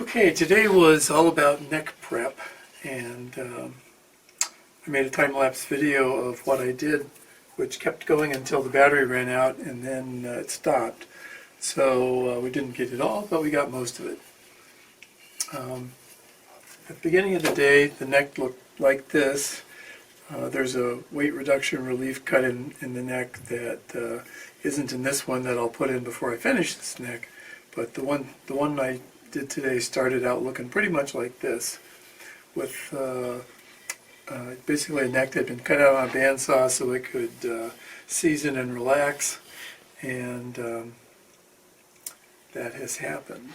Okay, today was all about neck prep, and I made a time-lapse video of what I did, which kept going until the battery ran out, and then it stopped. So we didn't get it all, but we got most of it. At the beginning of the day, the neck looked like this. There's a weight reduction relief cut in the neck that isn't in this one that I'll put in before I finish this neck, but the one I did today started out looking pretty much like this, with basically a neck that had been cut out on a bandsaw so it could season and relax, and that has happened.